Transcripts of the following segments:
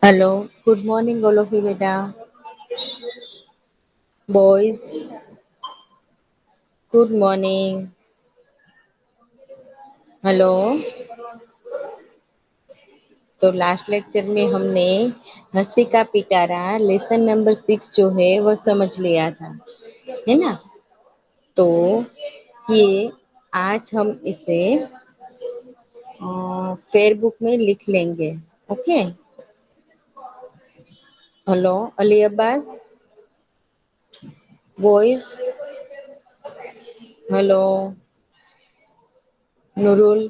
Hello, good morning, all of you, beta. Boys, good morning. Hello. तो last lecture में हमने हंसी का पिटारा लेसन नंबर 6 जो है वो समझ लिया था, है ना। तो ये आज हम इसे फेयर बुक में लिख लेंगे। Okay. Hello Ali Abbas, boys. Hello Noorul,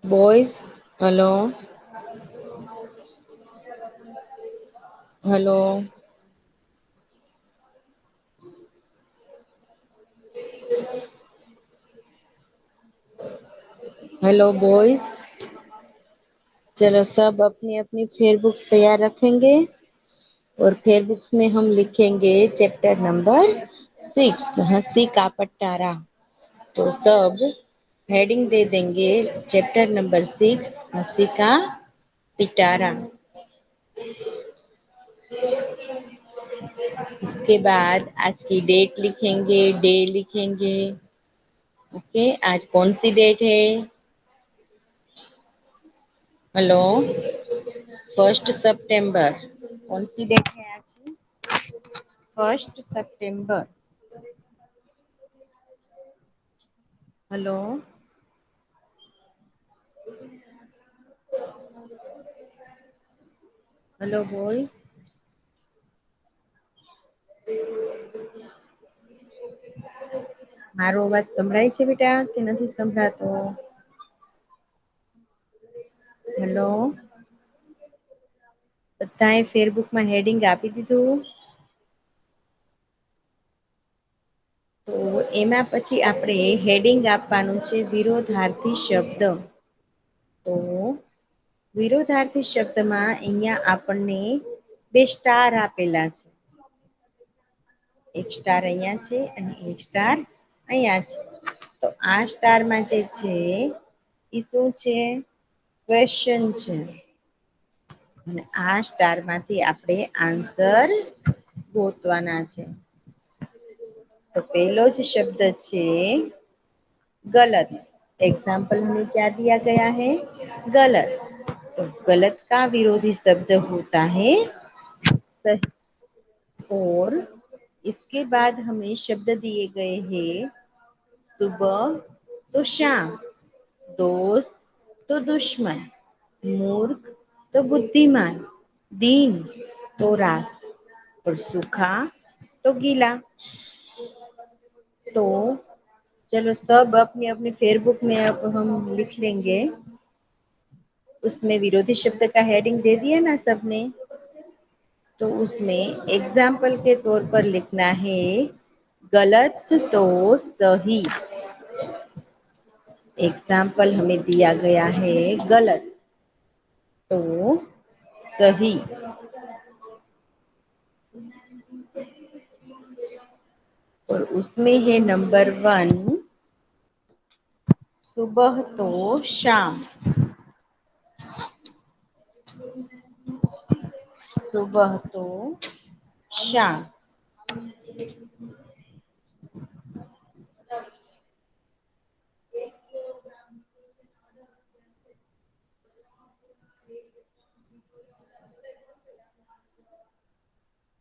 boys. Hello hello hello boys. चलो सब अपनी अपनी फेयर बुक्स तैयार रखेंगे और फेयर बुक्स में हम लिखेंगे चैप्टर नंबर 6 हंसी का पटारा। तो सब हेडिंग दे देंगे चैप्टर नंबर 6 हंसी का पिटारा। इसके बाद आज की डेट लिखेंगे, डे लिखेंगे। ओके, आज कौन सी डेट है? हेलो, 1 सितंबर। कौन सी डेट है आज? 1 सितंबर। Hello hello boys. મારો અવાજ સંભળાય છે બેટા કે નથી સંભળાતો? હેલો, બધાએ ફેરબુકમાં હેડિંગ આપી દીધું? તો એમાં પછી આપણે હેડિંગ આપવાનું છે વિરોધાર્થી શબ્દ। તો વિરોધાર્થી શબ્દમાં અહીંયા આપણને 2 સ્ટાર આપેલા છે। એક સ્ટાર અહીંયા છે અને એક સ્ટાર અહીંયા છે। તો આ સ્ટારમાં જે છે એ શું છે? ક્વેશ્ચન છે અને આ સ્ટારમાંથી આપણે આન્સર ગોતવાના છે। तो पहलो જ शब्द છે गलत। एग्जाम्पल में क्या दिया गया है? गलत। तो गलत का विरोधी शब्द होता है सही। और इसके बाद हमें शब्द दिए गए हैं सुबह तो शाम, दोस्त तो दुश्मन, मूर्ख तो बुद्धिमान, दिन तो रात और सूखा तो गीला। तो चलो सब अपनी अपनी फेयरबुक में अब हम लिख लेंगे। उसमें विरोधी शब्द का हेडिंग दे दिया ना सबने। तो उसमें एग्जाम्पल के तौर पर लिखना है गलत तो सही। एग्जाम्पल हमें दिया गया है गलत तो सही। और उसमें है नंबर 1 सुबह तो शाम। सुबह तो शाम।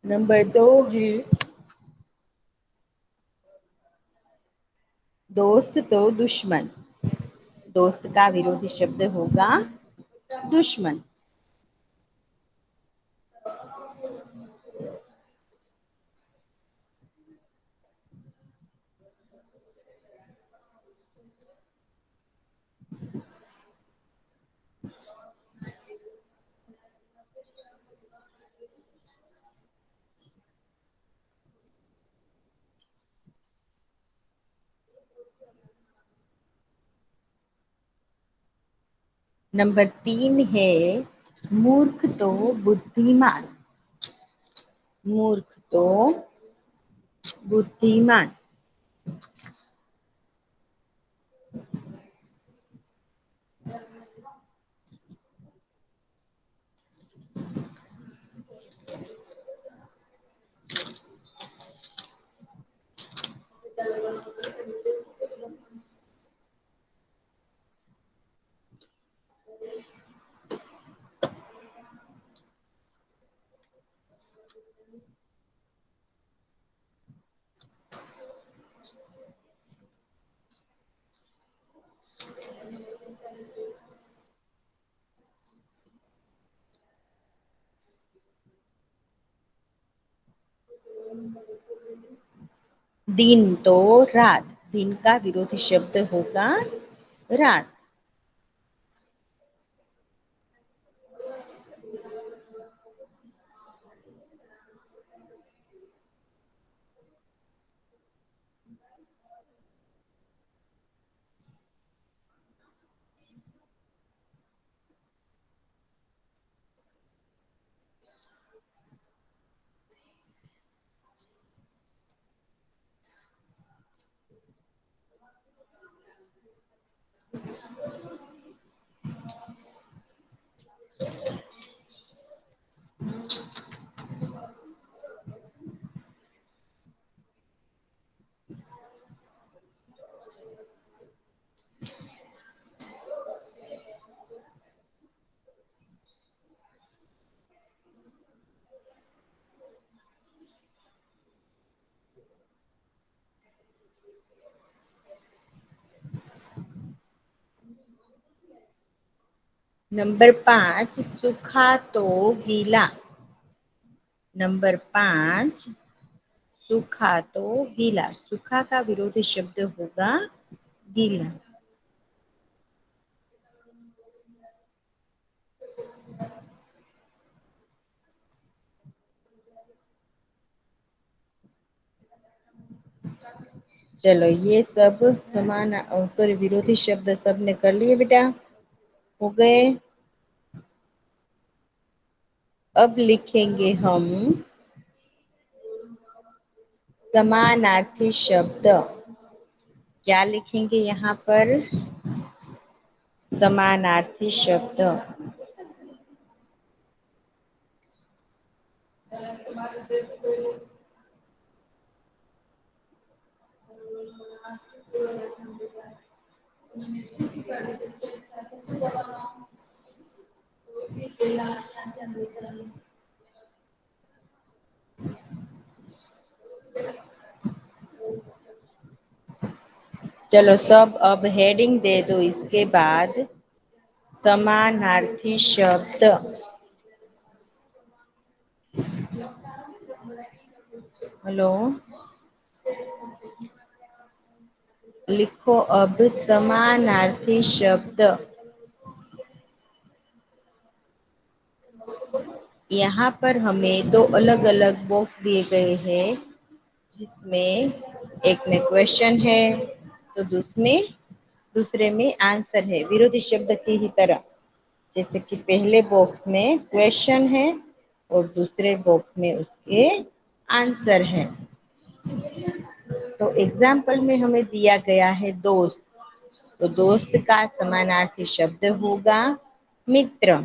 नंबर 2 है दोस्त तो दुश्मन। दोस्त का विरोधी शब्द होगा दुश्मन। नंबर 3 है मूर्ख तो बुद्धिमान। मूर्ख तो बुद्धिमान। दिन तो रात, दिन का विरोधी शब्द होगा रात। नंबर 5, सूखा तो गीला। नंबर 5, सूखा तो गीला। सूखा का विरोधी शब्द होगा गीला। चलो ये सब समान सॉरी विरोधी शब्द सबने कर लिए बेटा, हो गए। अब लिखेंगे हम समानार्थी शब्द। क्या लिखेंगे यहाँ पर? समानार्थी शब्द। चलो सब अब हेडिंग दे दो इसके बाद। समानार्थी शब्द। हेलो, लिखो अब समानार्थी शब्द। यहाँ पर हमें दो अलग अलग बॉक्स दिए गए हैं, जिसमें एक में क्वेश्चन है तो दूसरे में आंसर है, विरोधी शब्द की ही तरह। जैसे कि पहले बॉक्स में क्वेश्चन है और दूसरे बॉक्स में उसके आंसर है। तो एग्जाम्पल में हमें दिया गया है दोस्त, तो दोस्त का समानार्थी शब्द होगा मित्र।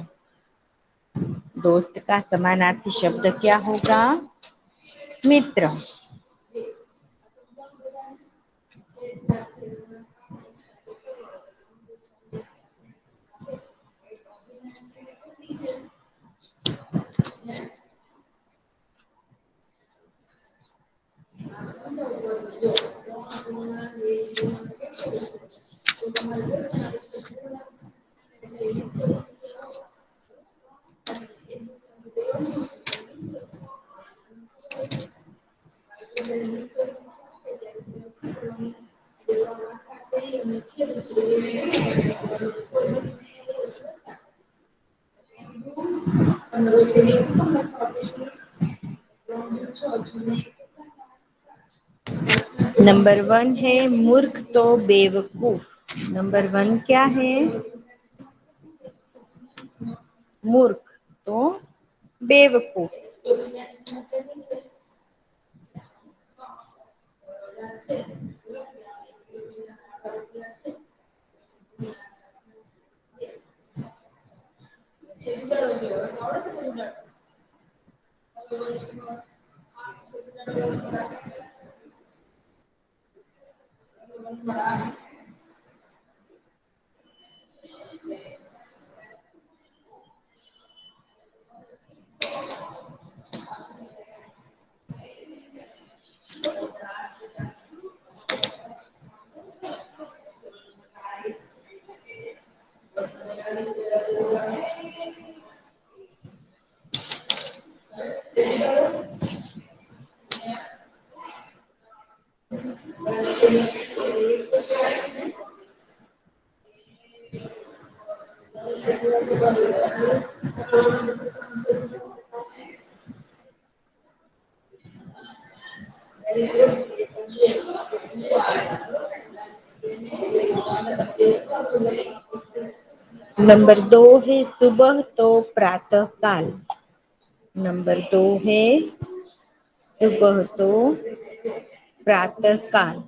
दोस्त का समानार्थी शब्द क्या होगा? मित्र। नंबर 1 है मूर्ख तो बेवकूफ। नंबर 1 क्या है? मूर्ख तो बेवकूफ। नंबर दो है सुबह तो प्रातः काल। नंबर दो है सुबह तो प्रातः काल।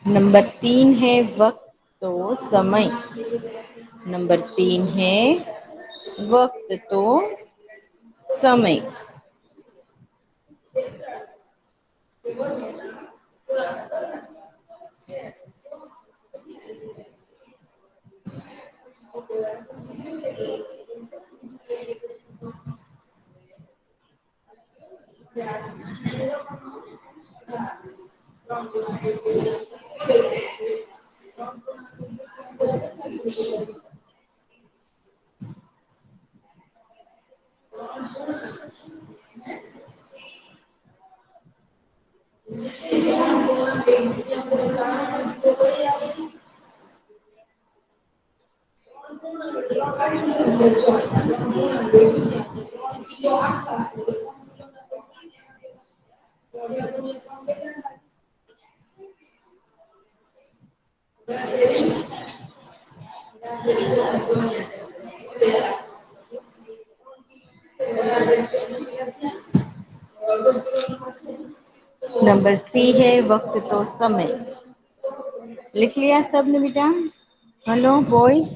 नंबर तीन है वक्त तो समय। नंबर तीन है वक्त तो समय। नंबर थ्री है वक्त तो समय। लिख लिया सबने बेटा? हेलो बॉयज,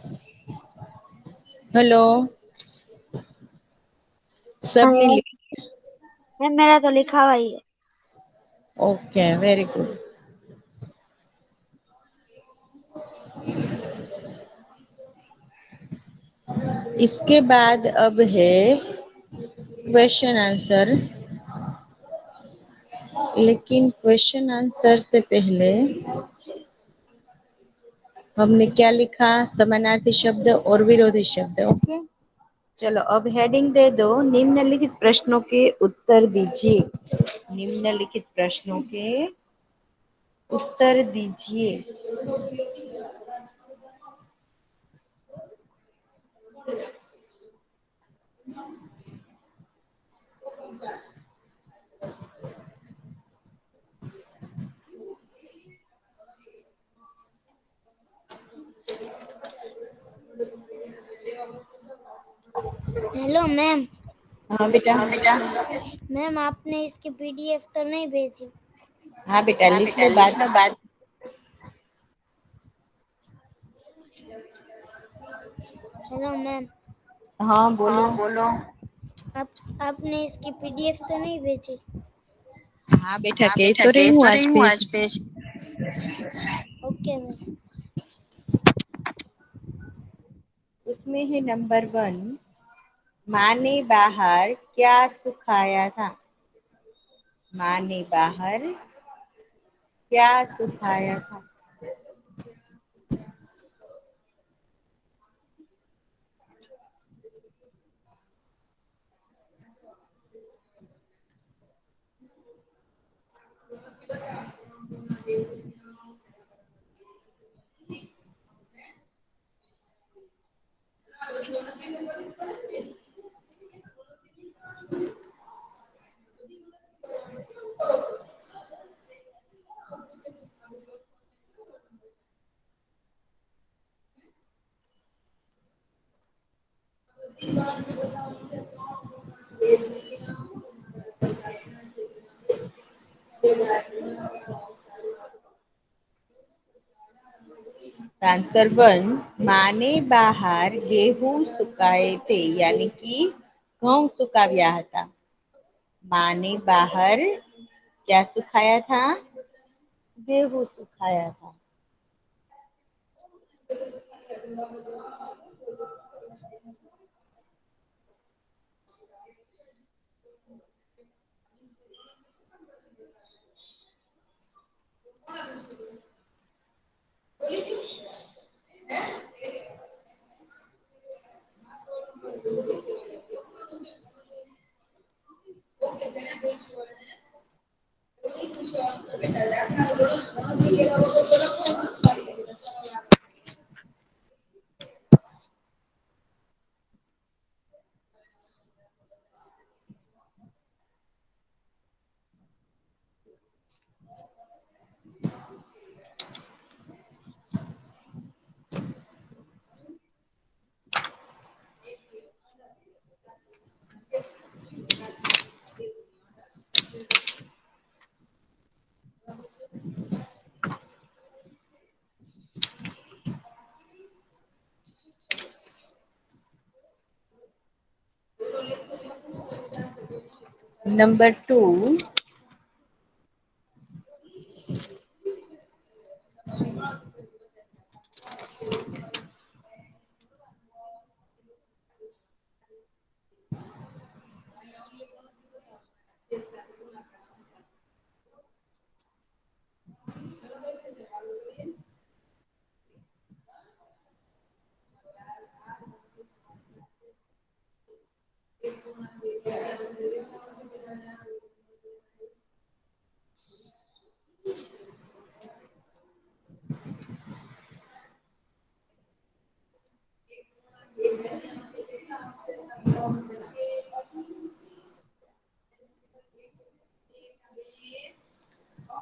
हेलो, सबने हाँ, लिख? मेरा तो लिखा हुआ ही है। Okay, very good. इसके बाद अब है क्वेश्चन आंसर, लेकिन क्वेश्चन आंसर से पहले हमने क्या लिखा? समानार्थी शब्द और विरोधी शब्द। ओके, चलो अब हेडिंग दे दो, निम्नलिखित प्रश्नों के उत्तर दीजिए। निम्नलिखित प्रश्नों के उत्तर दीजिए। Hello ma'am. हाँ बेटा। मैम आपने इसकी पीडीएफ तो नहीं भेजी? हाँ बेटा, लिख लो बात। Hello ma'am. हाँ बोलो। आप आपने इसकी पीडीएफ तो नहीं भेजी? हाँ बेटा, कह तो रही हूँ आज भेज। Okay ma'am. उसमें है नंबर वन, माँ ने बाहर क्या सुखाया था? माँ ने बाहर क्या सुखाया था? आंसर वन, माँ ने બહાર गेहूं સુકાए थे यानी कि ઘઉં સુકાવ્યા હતા. माँ ने बाहर क्या सुखाया था? गेहूं सुखाया था. Number two,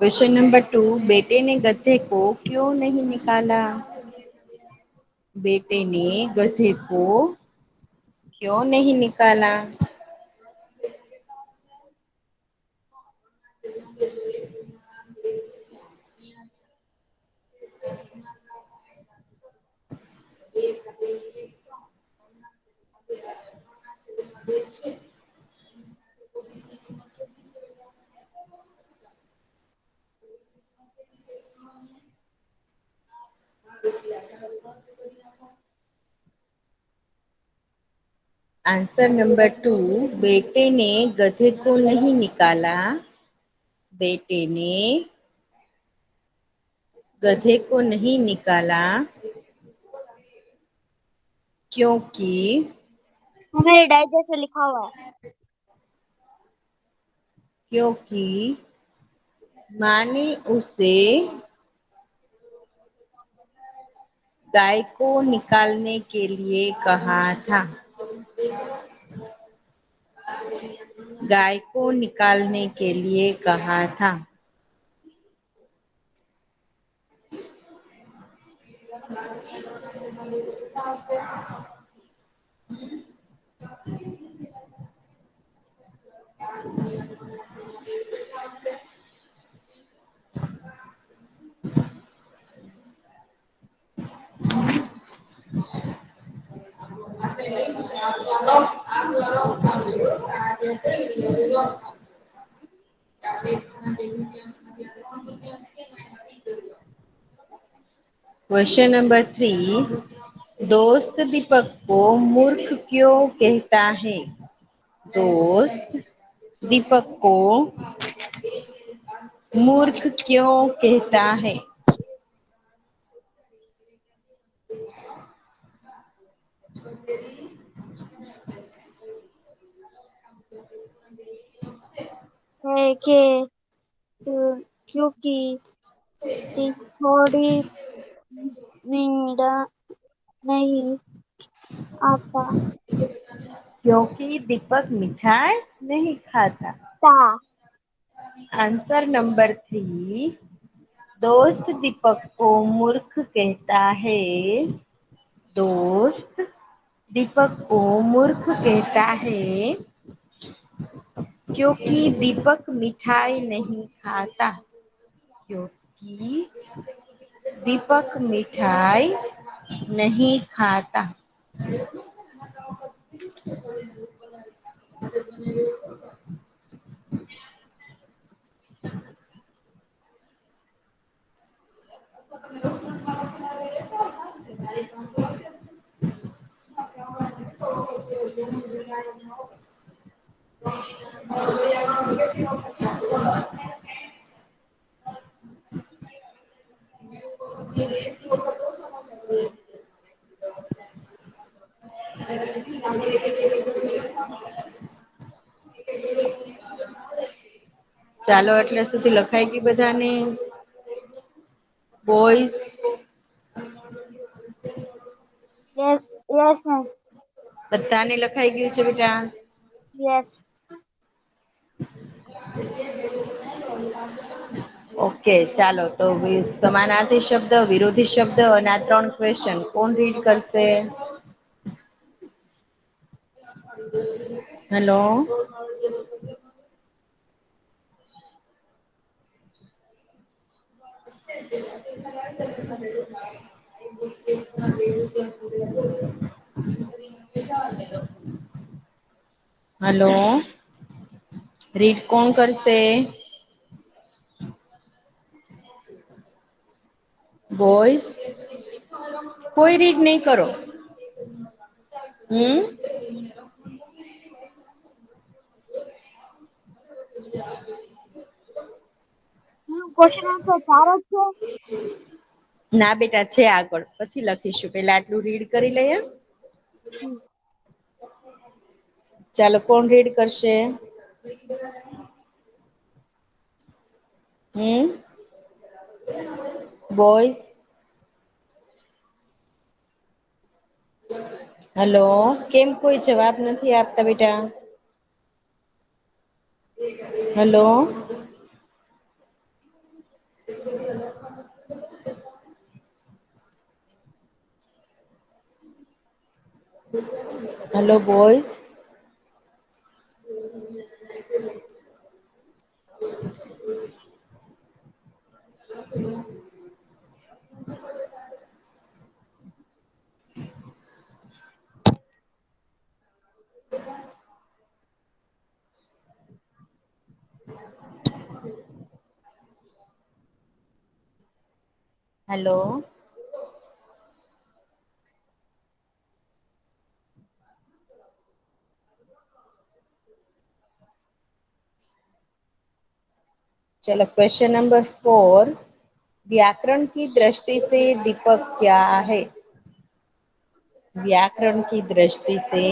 question number two, बेटे ने गधे को क्यों नहीं निकाला? बेटे ने गधे को क्यों नहीं निकाला? आंसर नंबर टू, बेटे ने गधे को नहीं निकाला. बेटे ने गधे को नहीं निकाला क्योंकि मेरे डाइजेस्ट में लिखा हुआ है। क्योंकि माँ ने उसे गाय को निकालने के लिए कहा था. गाय को निकालने के लिए कहा था. क्वेश्चन नंबर थ्री, दोस्त दीपक को मूर्ख क्यों कहता है? दोस्त दीपक को मूर्ख क्यों कहता है? है कि क्योंकि थोड़ी मीठा नहीं आता क्योंकि दीपक मिठाई नहीं खाता. था। आंसर नंबर थ्री, दोस्त दीपक को मूर्ख कहता है. दोस्त दीपक को मूर्ख कहता है क्योंकि दीपक मिठाई नहीं खाता। क्योंकि दीपक मिठाई नहीं खाता। ચાલો એટલે સુધી લખાઈ ગઈ બધાને. Boys Yes, yes, ma'am. બધાને લખાઈ ગયું છે બેટા? Yes. ઓકે ચાલો તો સમાનાર્થી શબ્દ, વિરોધી શબ્દ અને આ 3 ક્વેશ્ચન કોણ રીડ કરશે? હેલો. હલો, રીડ કોણ કરશે? બોયઝ કોઈ રીડ નહી કરો. હમ. ક્વેશ્ચન આન્સર સારો જ છે. ના બેટા છે આગળ, પછી લખીશું, પેલા આટલું રીડ કરી લઈએ. ચાલો કોણ રીડ કરશે? હમ બોયઝ. હલો, કેમ કોઈ જવાબ નથી આપતા બેટા? હલો. Hello boys. હલો. चलो क्वेश्चन नंबर 4, व्याकरण की दृष्टि से दीपक क्या है? व्याकरण की दृष्टि से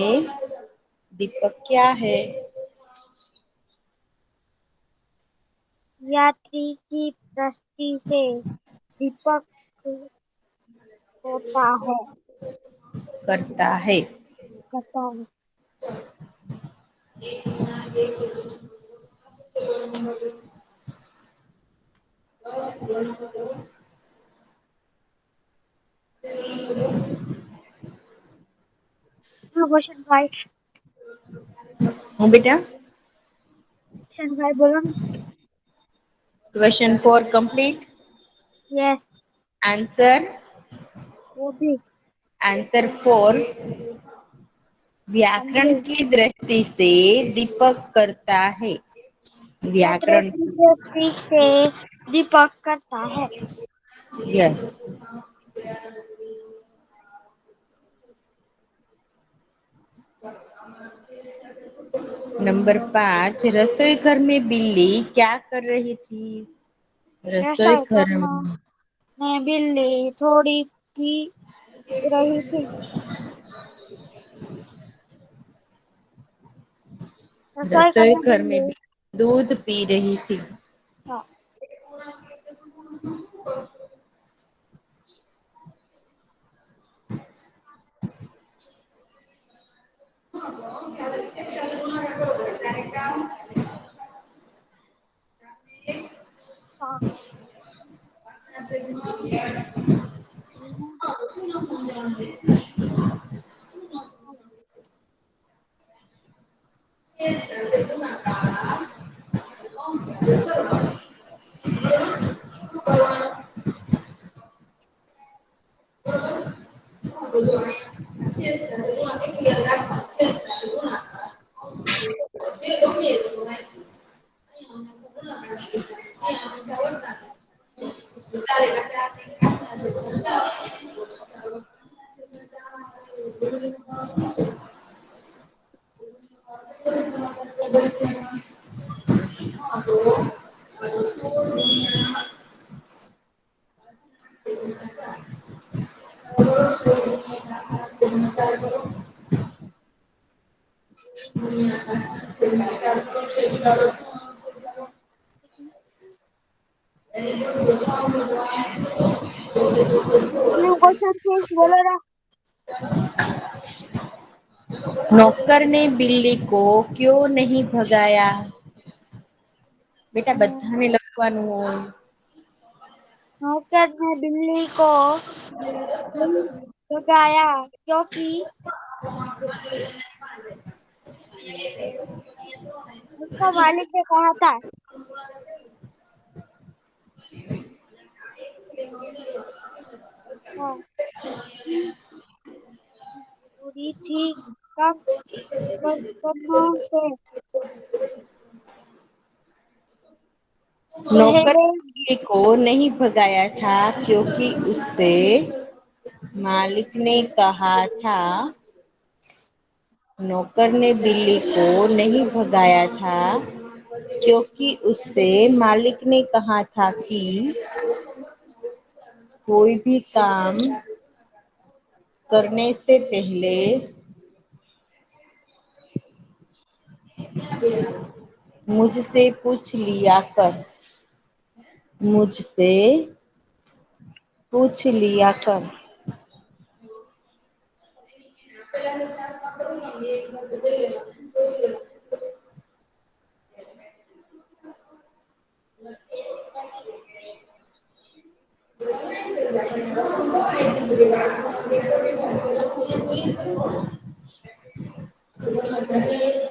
दीपक क्या है? यात्री की दृष्टि से दीपक होता है, करता है। करता है। क्वेश्चन 5, हाँ बेटा, क्वेश्चन 5 बोलो ना। Question 4 complete. यस, आंसर वो भी आंसर 4, व्याकरण कंप्लीट। की दृष्टि से दीपक करता है। यात्री व्याकरण की दृष्टि से दीपक करता है। यस। नंबर 5, रसोई घर में बिल्ली क्या कर रही थी? रसोई रसोई घर घर में बिल्ली थोड़ी पी रही थी। रसोई में घर में बिल्ली, बिल्ली दूध पी रही थी। हाँ, हाँ, न्यू क्वेश्चन प्लीज बोलो ना। नौकर ने बिल्ली को क्यों नहीं भगाया? बेटा बधाने લખવાનું હોય। नौकर ने बिल्ली को नहीं भगाया क्योंकि उसका मालिक ने कहा था। हाँ, जरूरी थी कम बर्तनों से नौकर पहले। बिल्ली को नहीं भगाया था क्योंकि उससे मालिक ने कहा था। नौकर ने बिल्ली को नहीं भगाया था क्योंकि उससे मालिक ने कहा था कि कोई भी काम करने से पहले मुझसे पूछ लिया कर। मुझसे पूछ लिया कर।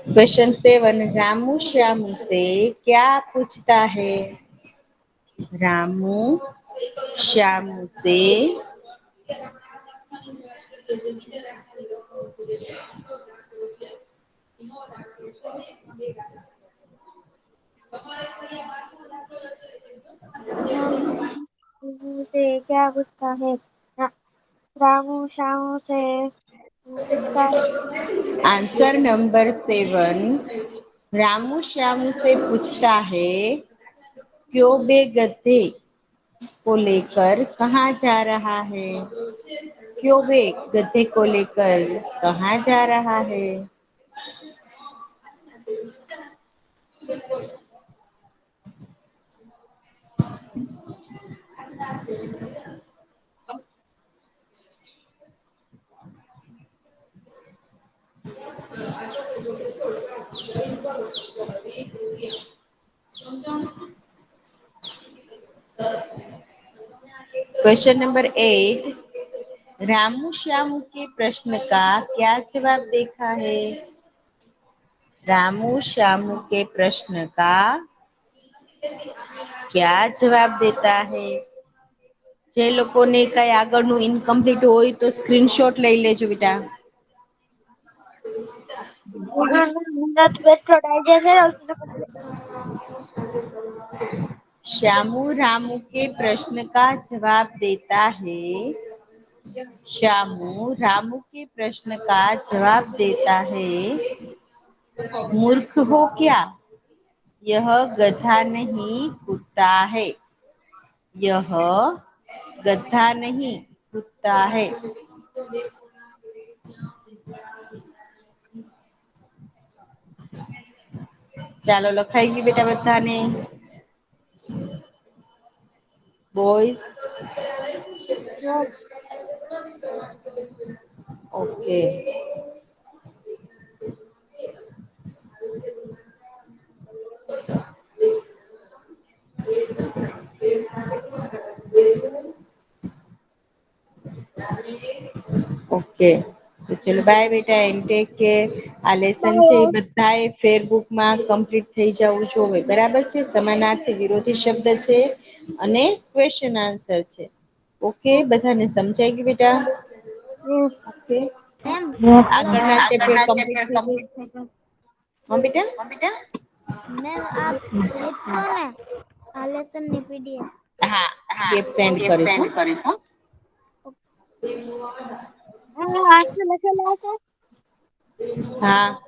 क्वेश्चन 7 रामू श्यामू से क्या पूछता है? रामू श्यामू से रामू से क्या पूछता है? रामू श्यामू से पूछता है। आंसर नंबर 7 रामू श्यामू से पूछता है क्यों बे गधे को लेकर कहाँ जा रहा है? क्यों बे गधे को लेकर कहाँ जा रहा है? क्वेश्चन नंबर 8 रामू श्यामू के प्रश्न का क्या जवाब देखा है? रामू श्यामू के प्रश्न का क्या जवाब देता है? જે લોકોને કઈ આગળનું ઇનકમ્પ્લીટ હોય તો સ્ક્રીનશોટ લઈ લેજો બેટા। मेरा तो पेट छोटा जैसे श्यामू रामू के प्रश्न का जवाब देता है। श्यामू रामू के प्रश्न का जवाब देता है मूर्ख हो क्या? यह गधा नहीं कुत्ता है। यह गधा नहीं कुत्ता है। ચાલો લખાઈ ગઈ બેટા બધાને? Boys okay. ओके तो चलो बाय बेटा एंड टेक केयर। આ લેસન છે એ બાય. બધા એ ફેરબુકમાં કમ્પ્લીટ થઈ જવું જોવે. બરાબર છે. સમાનાર્થી વિરોધી શબ્દ છે અને ક્વેશ્ચન આન્સર છે. ઓકે બધાને સમજાઈ ગયું બેટા? ઓકે મેમ હાલો આગળના ચેપ્ટર કમ્પ્લીટ થઈ જશે. હા બેટા. મેમ આપ ભેજશો ને આ લેસન ની પીડીએફ? હા પીડીએફ સેન્ડ કરીશ હો. હા આખા લખેલા હશે. હા.